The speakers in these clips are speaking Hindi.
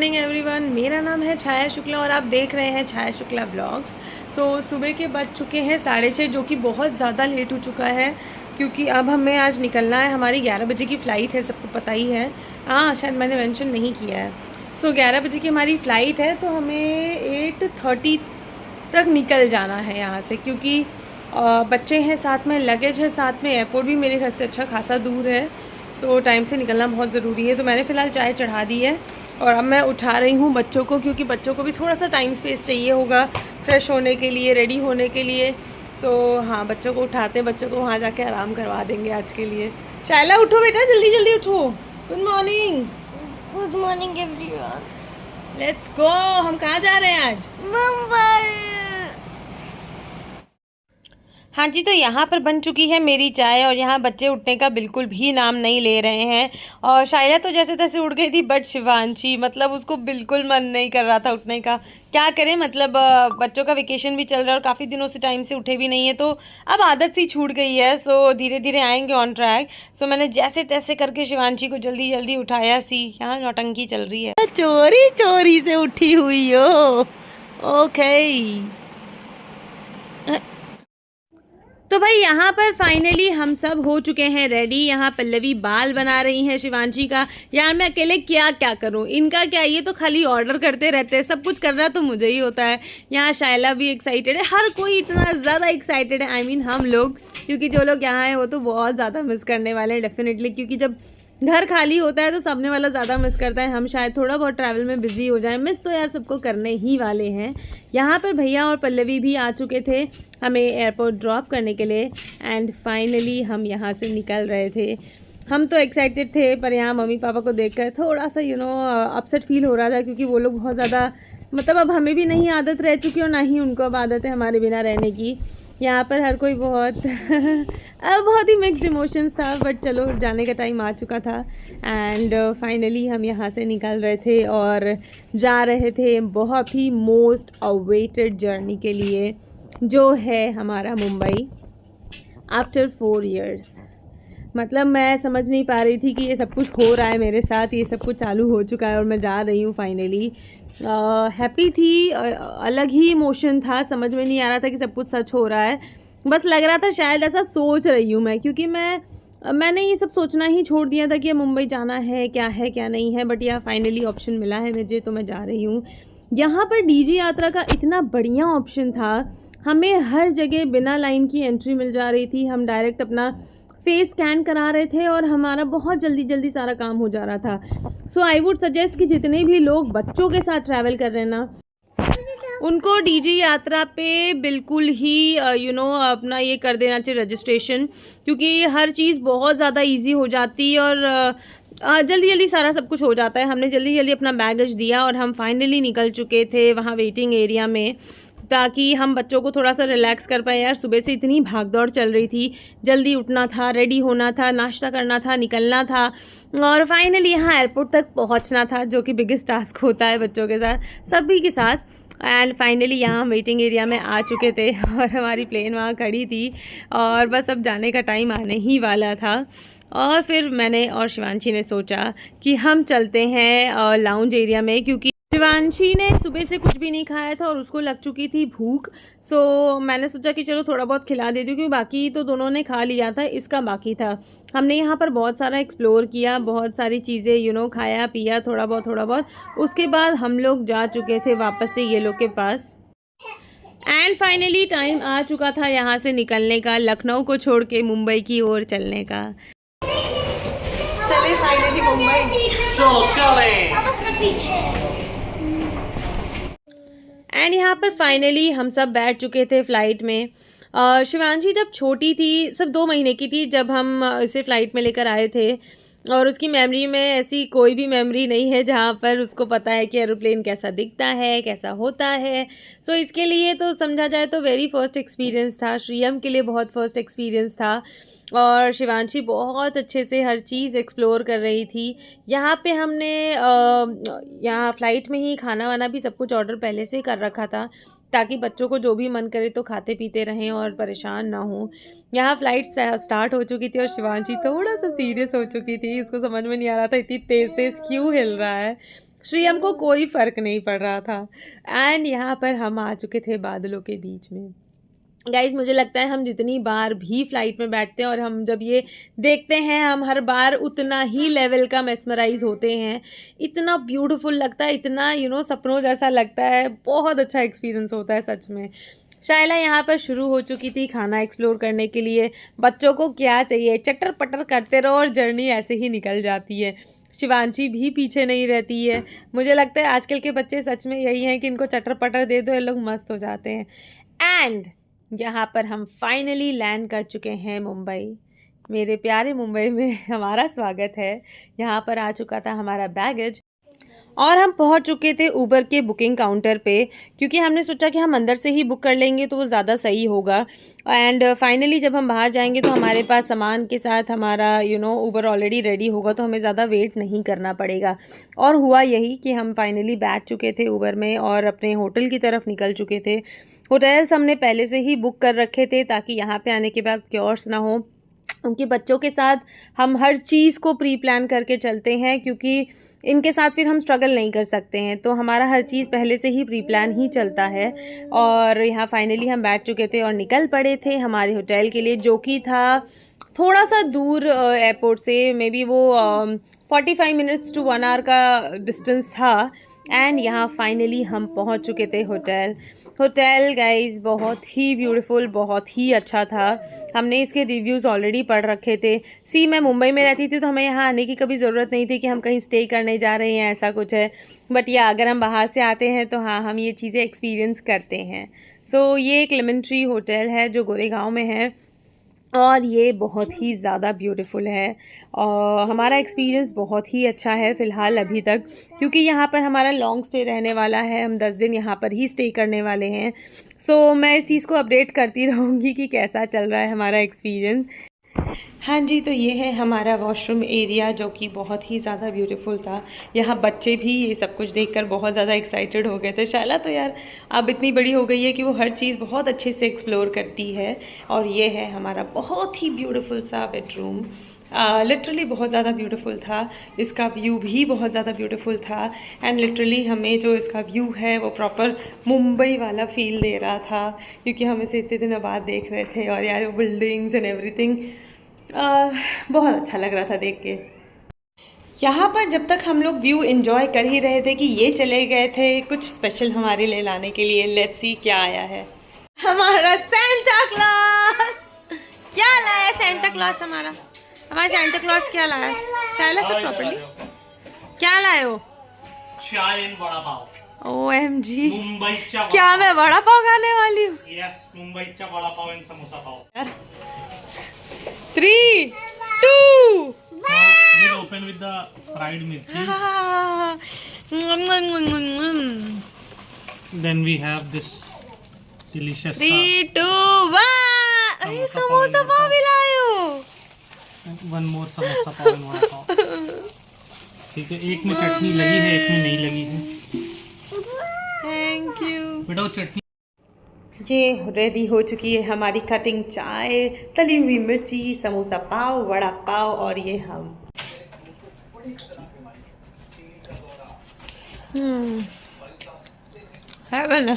मॉर्निंग एवरीवन, मेरा नाम है छाया शुक्ला और आप देख रहे हैं छाया शुक्ला ब्लॉग्स। सुबह के बज चुके हैं 6:30, जो कि बहुत ज़्यादा लेट हो चुका है क्योंकि अब हमें आज निकलना है। हमारी 11 बजे की फ़्लाइट है, सबको पता ही है। हाँ, शायद मैंने मेंशन नहीं किया है। 11 बजे की हमारी फ़्लाइट है, तो हमें 8:30 तक निकल जाना है यहाँ से, क्योंकि बच्चे हैं साथ में, लगेज है साथ में, एयरपोर्ट भी मेरे घर से अच्छा खासा दूर है। टाइम से निकलना बहुत ज़रूरी है। तो मैंने फ़िलहाल चाय चढ़ा दी है और अब मैं उठा रही हूँ बच्चों को, क्योंकि बच्चों को भी थोड़ा सा टाइम स्पेस चाहिए होगा फ्रेश होने के लिए, रेडी होने के लिए। हाँ, बच्चों को उठाते हैं, बच्चों को वहाँ जाके आराम करवा देंगे आज के लिए। शायला उठो बेटा, जल्दी जल्दी उठो। Good morning. Good morning everyone. Let's go. हम कहाँ जा रहे हैं आज? मुंबई। हाँ जी, तो यहाँ पर बन चुकी है मेरी चाय और यहाँ बच्चे उठने का बिल्कुल भी नाम नहीं ले रहे हैं। और शायरा तो जैसे तैसे उठ गई थी, बट शिवांशी मतलब उसको बिल्कुल मन नहीं कर रहा था उठने का। क्या करें, मतलब बच्चों का वेकेशन भी चल रहा है और काफ़ी दिनों से टाइम से उठे भी नहीं है, तो अब आदत सी छूट गई है। धीरे धीरे आएंगे ऑन ट्रैक। मैंने जैसे तैसे करके शिवांशी को जल्दी जल्दी उठाया। यहाँ नौटंकी चल रही है, चोरी चोरी से उठी हुई हो। ओके, तो भाई यहाँ पर फाइनली हम सब हो चुके हैं रेडी। यहाँ पल्लवी बाल बना रही हैं शिवांशी का। यार मैं अकेले क्या क्या करूँ, इनका क्या, ये तो खाली ऑर्डर करते रहते हैं, सब कुछ करना तो मुझे ही होता है। यहाँ शायला भी एक्साइटेड है, हर कोई इतना ज़्यादा एक्साइटेड है। आई मीन हम लोग, क्योंकि जो लोग यहाँ हैं वो तो बहुत ज़्यादा मिस करने वाले हैं डेफिनेटली, क्योंकि जब घर खाली होता है तो सामने वाला ज़्यादा मिस करता है। हम शायद थोड़ा बहुत ट्रैवल में बिजी हो जाएं, मिस तो यार सबको करने ही वाले हैं। यहाँ पर भैया और पल्लवी भी आ चुके थे हमें एयरपोर्ट ड्रॉप करने के लिए एंड फाइनली हम यहाँ से निकल रहे थे। हम तो एक्साइटेड थे, पर यहाँ मम्मी पापा को देखकर थोड़ा सा अपसेट फील हो रहा था, क्योंकि वो लोग बहुत ज़्यादा, मतलब अब हमें भी नहीं आदत रह चुकी और ना ही उनको अब आदत है हमारे बिना रहने की। यहाँ पर हर कोई बहुत बहुत ही मिक्स्ड इमोशंस था, बट चलो जाने का टाइम आ चुका था एंड फाइनली हम यहाँ से निकल रहे थे और जा रहे थे बहुत ही मोस्ट अवेटेड जर्नी के लिए, जो है हमारा मुंबई आफ्टर 4 years। मतलब मैं समझ नहीं पा रही थी कि ये सब कुछ हो रहा है मेरे साथ, ये सब कुछ चालू हो चुका है और मैं जा रही हूँ फाइनली। हैप्पी थी, अलग ही इमोशन था, समझ में नहीं आ रहा था कि सब कुछ सच हो रहा है। बस लग रहा था शायद ऐसा सोच रही हूँ मैं, क्योंकि मैंने ये सब सोचना ही छोड़ दिया था कि मुंबई जाना है क्या नहीं है। बट यह फाइनली ऑप्शन मिला है मुझे, तो मैं जा रही हूँ। यहाँ पर डीजी यात्रा का इतना बढ़िया ऑप्शन था, हमें हर जगह बिना लाइन की एंट्री मिल जा रही थी। हम डायरेक्ट अपना फेस स्कैन करा रहे थे और हमारा बहुत जल्दी जल्दी सारा काम हो जा रहा था। आई वुड सजेस्ट कि जितने भी लोग बच्चों के साथ ट्रैवल कर रहे हैं ना, उनको डीजी यात्रा पे बिल्कुल ही अपना ये कर देना चाहिए रजिस्ट्रेशन, क्योंकि हर चीज़ बहुत ज़्यादा इजी हो जाती है और जल्दी जल्दी सारा सब कुछ हो जाता है। हमने जल्दी जल्दी अपना बैगेज दिया और हम फाइनली निकल चुके थे वहाँ वेटिंग एरिया में, ताकि हम बच्चों को थोड़ा सा रिलैक्स कर पाए। यार सुबह से इतनी भागदौड़ चल रही थी, जल्दी उठना था, रेडी होना था, नाश्ता करना था, निकलना था और फाइनली यहाँ एयरपोर्ट तक पहुँचना था, जो कि बिगेस्ट टास्क होता है बच्चों के साथ, सभी के साथ। एंड फाइनली यहाँ हम वेटिंग एरिया में आ चुके थे और हमारी प्लेन वहाँ खड़ी थी और बस अब जाने का टाइम आने ही वाला था। और फिर मैंने और शिवांशी ने सोचा कि हम चलते हैं लाउंज एरिया में, क्योंकि शिवांशी ने सुबह से कुछ भी नहीं खाया था और उसको लग चुकी थी भूख। मैंने सोचा कि चलो थोड़ा बहुत खिला दे दूँ, क्योंकि बाकी तो दोनों ने खा लिया था, इसका बाकी था। हमने यहाँ पर बहुत सारा एक्सप्लोर किया, बहुत सारी चीज़ें खाया पिया, थोड़ा बहुत। उसके बाद हम लोग जा चुके थे वापस से ये लोग के पास एंड फाइनली टाइम आ चुका था यहाँ से निकलने का, लखनऊ को छोड़ के मुंबई की ओर चलने का। चले फाइनली मुंबई, एंड यहाँ पर फाइनली हम सब बैठ चुके थे फ़्लाइट में। शिवांशी जब छोटी थी, सिर्फ 2 महीने की थी, जब हम इसे फ़्लाइट में लेकर आए थे और उसकी मेमोरी में ऐसी कोई भी मेमोरी नहीं है जहाँ पर उसको पता है कि एरोप्लेन कैसा दिखता है, कैसा होता है। इसके लिए तो समझा जाए तो वेरी फर्स्ट एक्सपीरियंस था, श्रियम के लिए बहुत फर्स्ट एक्सपीरियंस था और शिवांशी बहुत अच्छे से हर चीज़ एक्सप्लोर कर रही थी। यहाँ पे हमने यहाँ फ़्लाइट में ही खाना वाना भी सब कुछ ऑर्डर पहले से ही कर रखा था, ताकि बच्चों को जो भी मन करे तो खाते पीते रहें और परेशान ना हो। यहाँ फ़्लाइट स्टार्ट हो चुकी थी और शिवांशी थोड़ा सा सीरियस हो चुकी थी, इसको समझ में नहीं आ रहा था इतनी तेज़ तेज़ क्यों हिल रहा है। श्रियम को कोई फ़र्क नहीं पड़ रहा था। एंड यहाँ पर हम आ चुके थे बादलों के बीच में। गाइज़ मुझे लगता है हम जितनी बार भी फ़्लाइट में बैठते हैं और हम जब ये देखते हैं, हम हर बार उतना ही लेवल का मेस्मराइज़ होते हैं। इतना ब्यूटीफुल लगता है, इतना सपनों जैसा लगता है। बहुत अच्छा एक्सपीरियंस होता है सच में। शाइला यहाँ पर शुरू हो चुकी थी खाना एक्सप्लोर करने के लिए। बच्चों को क्या चाहिए, चटर पटर करते रहो और जर्नी ऐसे ही निकल जाती है। शिवांशी भी पीछे नहीं रहती है। मुझे लगता है आजकल के बच्चे सच में यही हैं कि इनको चटर पटर दे दो, ये लोग मस्त हो जाते हैं। एंड यहाँ पर हम फाइनली लैंड कर चुके हैं मुंबई। मेरे प्यारे मुंबई में हमारा स्वागत है। यहाँ पर आ चुका था हमारा बैगेज और हम पहुँच चुके थे ऊबर के बुकिंग काउंटर पे, क्योंकि हमने सोचा कि हम अंदर से ही बुक कर लेंगे तो वो ज़्यादा सही होगा। एंड फाइनली जब हम बाहर जाएंगे तो हमारे पास सामान के साथ हमारा ऊबर ऑलरेडी रेडी होगा, तो हमें ज़्यादा वेट नहीं करना पड़ेगा। और हुआ यही कि हम फाइनली बैठ चुके थे ऊबर में और अपने होटल की तरफ निकल चुके थे। होटल्स हमने पहले से ही बुक कर रखे थे ताकि यहाँ पे आने के बाद क्योर्स ना हो। उनके बच्चों के साथ हम हर चीज़ को प्री प्लान करके चलते हैं, क्योंकि इनके साथ फिर हम स्ट्रगल नहीं कर सकते हैं, तो हमारा हर चीज़ पहले से ही प्री प्लान ही चलता है। और यहाँ फाइनली हम बैठ चुके थे और निकल पड़े थे हमारे होटल के लिए, जो कि था थोड़ा सा दूर एयरपोर्ट से। मे बी वो 45 मिनट्स टू 1 आवर का डिस्टेंस था। एंड यहाँ फाइनली हम पहुँच चुके थे होटल गाइज बहुत ही ब्यूटीफुल, बहुत ही अच्छा था। हमने इसके रिव्यूज़ ऑलरेडी पढ़ रखे थे। मैं मुंबई में रहती थी तो हमें यहाँ आने की कभी ज़रूरत नहीं थी कि हम कहीं स्टे करने जा रहे हैं, ऐसा कुछ है। बट या अगर हम बाहर से आते हैं तो हाँ, हम ये चीज़ें एक्सपीरियंस करते हैं। ये एक लेमन ट्री होटल है जो गोरेगांव में है और ये बहुत ही ज़्यादा ब्यूटीफुल है। और हमारा एक्सपीरियंस बहुत ही अच्छा है फ़िलहाल अभी तक, क्योंकि यहाँ पर हमारा लॉन्ग स्टे रहने वाला है। हम 10 दिन यहाँ पर ही स्टे करने वाले हैं। मैं इस चीज़ को अपडेट करती रहूँगी कि कैसा चल रहा है हमारा एक्सपीरियंस। हाँ जी, तो ये है हमारा वॉशरूम एरिया जो कि बहुत ही ज़्यादा ब्यूटीफुल था। यहाँ बच्चे भी ये सब कुछ देखकर बहुत ज़्यादा एक्साइटेड हो गए थे। शाला तो यार अब इतनी बड़ी हो गई है कि वो हर चीज़ बहुत अच्छे से एक्सप्लोर करती है। और ये है हमारा बहुत ही ब्यूटीफुल सा बेडरूम। लिटरली बहुत ज़्यादा ब्यूटीफुल था। इसका व्यू भी बहुत ज़्यादा ब्यूटीफुल था। एंड लिटरली हमें जो इसका व्यू है वो प्रॉपर मुंबई वाला फ़ील दे रहा था, क्योंकि हम इसे इतने दिनों बाद देख रहे थे। और यार वो बिल्डिंग्स एंड एवरीथिंग बहुत अच्छा लग रहा था देख के। यहाँ पर जब तक हम लोग व्यू एंजॉय कर ही रहे थे कि ये चले गए थे कुछ स्पेशल हमारे लिए लाने के लिए। लेट्स सी क्या आया है। हमारा सेंटा क्लॉस क्या लाया? सेंटा क्लॉस हमारा सेंटा क्लॉस क्या लाया? शायला सब प्रॉपर्ली क्या लाए हो? चाय एंड वड़ा पाव। OMG, मुंबईचा क्या मैं वड़ा पाव खाने वाली हूँ? यस, मुंबईचा vada pav and samosa pav. 3, 2 We'll open with the fried mirchi. Then we have this delicious 3, 2, 1। अरे समोसा पाव भी लाए हो? one more samosa pav and vada pav. ठीक है, एक में चटनी लगी है, एक में नहीं लगी है। थैंक यू बेटा वो चटनी। ये रेडी हो चुकी है हमारी कटिंग चाय, तली हुई मिर्ची, समोसा पाव, वड़ा पाव और ये हम। Heaven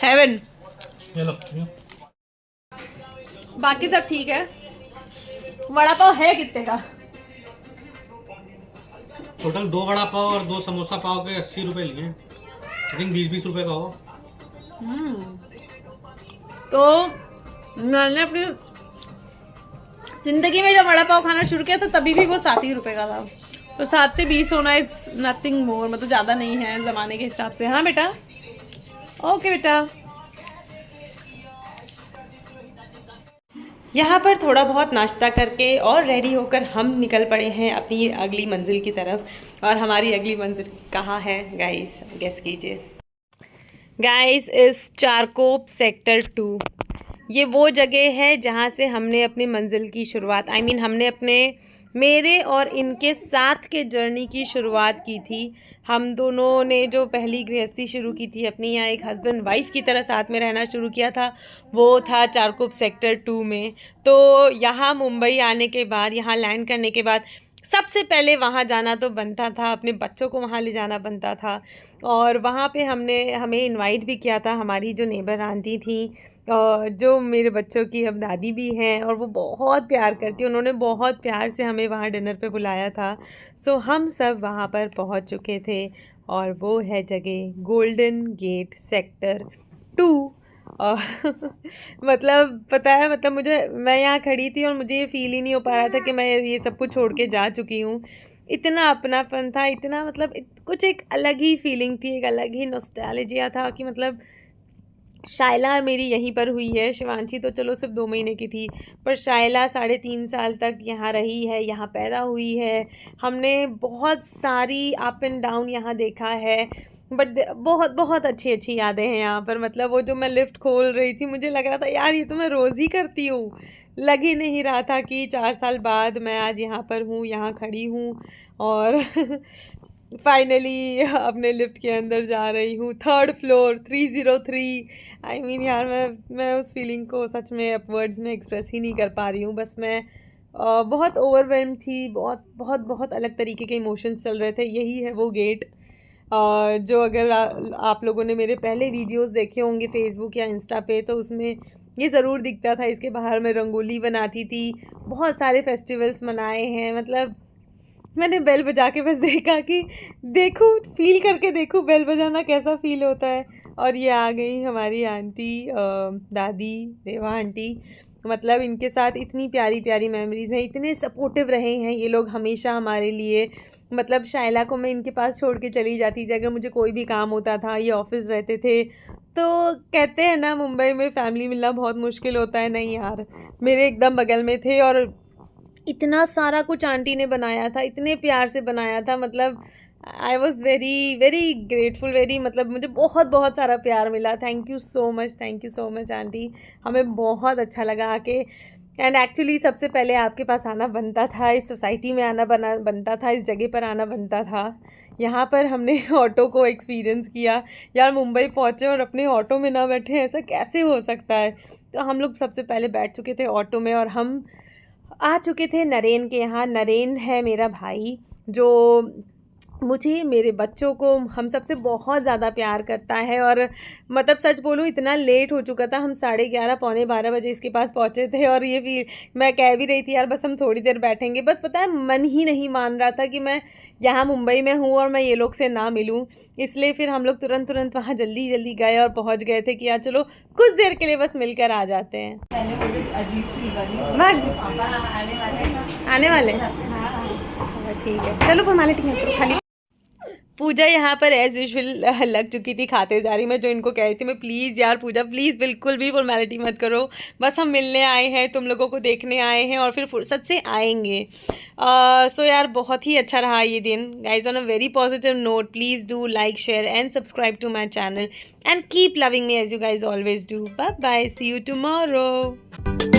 heaven. ये लो। बाकी सब ठीक है। वड़ा पाव है कितने का? टोटल 2 वड़ा पाव और 2 समोसा पाव के 80 रुपए लिए। आई थिंक 20-20 रुपए का हो। तो मैंने अपनी ज़िंदगी में जब वड़ा पाव खाना शुरू किया था तभी भी वो 7 ही रुपए का था। तो 7 से 20 होना इज़ नथिंग मोर, मतलब ज़्यादा नहीं है ज़माने के हिसाब से। हाँ बेटा, ओके बेटा। यहाँ पर थोड़ा बहुत नाश्ता करके और रेडी होकर हम निकल पड़े हैं अपनी अगली मंजिल की तरफ। और हमारी अगली मंजिल कहाँ है गाइस, गेस कीजिए। गाइस इस चारकोप सेक्टर 2, ये वो जगह है जहाँ से हमने अपनी मंजिल की शुरुआत, हमने मेरे और इनके साथ के जर्नी की शुरुआत की थी। हम दोनों ने जो पहली गृहस्थी शुरू की थी अपनी, यहाँ एक हस्बैंड वाइफ की तरह साथ में रहना शुरू किया था, वो था चारकोप सेक्टर 2 में। तो यहाँ मुंबई आने के बाद, यहाँ लैंड करने के बाद सबसे पहले वहाँ जाना तो बनता था, अपने बच्चों को वहाँ ले जाना बनता था। और वहाँ पे हमें इनवाइट भी किया था हमारी जो नेबर आंटी थी, जो मेरे बच्चों की अब दादी भी हैं, और वो बहुत प्यार करती हैं। उन्होंने बहुत प्यार से हमें वहाँ डिनर पे बुलाया था। सो हम सब वहाँ पर पहुँच चुके थे, और वो है जगह गोल्डन गेट सेक्टर 2। और मतलब पता है, मतलब मैं यहाँ खड़ी थी और मुझे ये फील ही नहीं हो पा रहा था कि मैं ये सब कुछ छोड़ के जा चुकी हूँ। इतना अपनापन था, इतना मतलब कुछ एक अलग ही फीलिंग थी, एक अलग ही नॉस्टैल्जिया था कि मतलब शाइला मेरी यहीं पर हुई है। शिवांशी तो चलो सिर्फ 2 महीने की थी, पर शाइला 3.5 साल तक यहाँ रही है, यहाँ पैदा हुई है। हमने बहुत सारी अप एंड डाउन यहाँ देखा है, बट बहुत बहुत अच्छी यादें हैं यहाँ पर। मतलब वो जो मैं लिफ्ट खोल रही थी, मुझे लग रहा था यार ये तो मैं रोज़ ही करती हूँ। लग ही नहीं रहा था कि 4 साल बाद मैं आज यहाँ पर हूँ, यहाँ खड़ी हूँ, और फाइनली अपने लिफ्ट के अंदर जा रही हूँ। 3rd floor 303। आई मीन यार मैं उस फीलिंग को सच में वर्ड्स में एक्सप्रेस ही नहीं कर पा रही हूँ। बस मैं बहुत ओवरवेल्म थी, बहुत बहुत बहुत अलग तरीके के इमोशंस चल रहे थे। यही है वो गेट, जो अगर आप लोगों ने मेरे पहले वीडियोस देखे होंगे फेसबुक या इंस्टा पे, तो उसमें ये ज़रूर दिखता था। इसके बाहर मैं रंगोली बनाती थी, बहुत सारे फेस्टिवल्स मनाए हैं। मतलब मैंने बेल बजा के बस देखा कि देखूँ, फील करके देखूँ बेल बजाना कैसा फ़ील होता है। और ये आ गई हमारी आंटी, दादी रेवा आंटी। मतलब इनके साथ इतनी प्यारी प्यारी मेमोरीज़ हैं, इतने सपोर्टिव रहे हैं ये लोग हमेशा हमारे लिए। मतलब शाइला को मैं इनके पास छोड़ के चली जाती थी अगर मुझे कोई भी काम होता था, ये ऑफिस रहते थे। तो कहते हैं ना मुंबई में फ़ैमिली मिलना बहुत मुश्किल होता है, नहीं यार, मेरे एकदम बगल में थे, और इतना सारा कुछ आंटी ने बनाया था, इतने प्यार से बनाया था। मतलब I was very very grateful, very, मतलब मुझे बहुत बहुत सारा प्यार मिला। Thank you so much aunty, हमें बहुत अच्छा लगा आके। एंड एक्चुअली सबसे पहले आपके पास आना बनता था, इस सोसाइटी में आना बनता था, इस जगह पर आना बनता था। यहाँ पर हमने ऑटो को एक्सपीरियंस किया। यार मुंबई पहुँचे और अपने ऑटो में ना बैठे, ऐसा कैसे हो सकता है। तो हम लोग सबसे पहले बैठ चुके थे ऑटो में, और हम आ चुके थे नरेन के यहाँ। नरेन है मेरा भाई, जो मुझे, मेरे बच्चों को, हम सबसे बहुत ज़्यादा प्यार करता है। और मतलब सच बोलूँ, इतना लेट हो चुका था, हम 11:30 पौने 12 बजे इसके पास पहुँचे थे। और ये भी मैं कह भी रही थी यार बस हम थोड़ी देर बैठेंगे, बस पता है मन ही नहीं मान रहा था कि मैं यहाँ मुंबई में हूँ और मैं ये लोग से ना मिलूँ। इसलिए फिर हम लोग तुरंत वहाँ जल्दी गए और पहुँच गए थे कि यार चलो कुछ देर के लिए बस मिलकर आ जाते हैं। अजीब सी आने वाले ठीक है, चलो फॉर्मेलिटी में खाली। पूजा यहाँ पर एज यूजुअल लग चुकी थी खातिरदारी में, जो इनको कह रही थी मैं, प्लीज़ यार पूजा प्लीज़ बिल्कुल भी फॉर्मेलिटी मत करो, बस हम मिलने आए हैं, तुम लोगों को देखने आए हैं और फिर फुर्सत से आएंगे। सो यार बहुत ही अच्छा रहा ये दिन guys. On a very positive note, please do like, share and subscribe to my channel and keep loving me as you guys always do. Bye bye, see you tomorrow.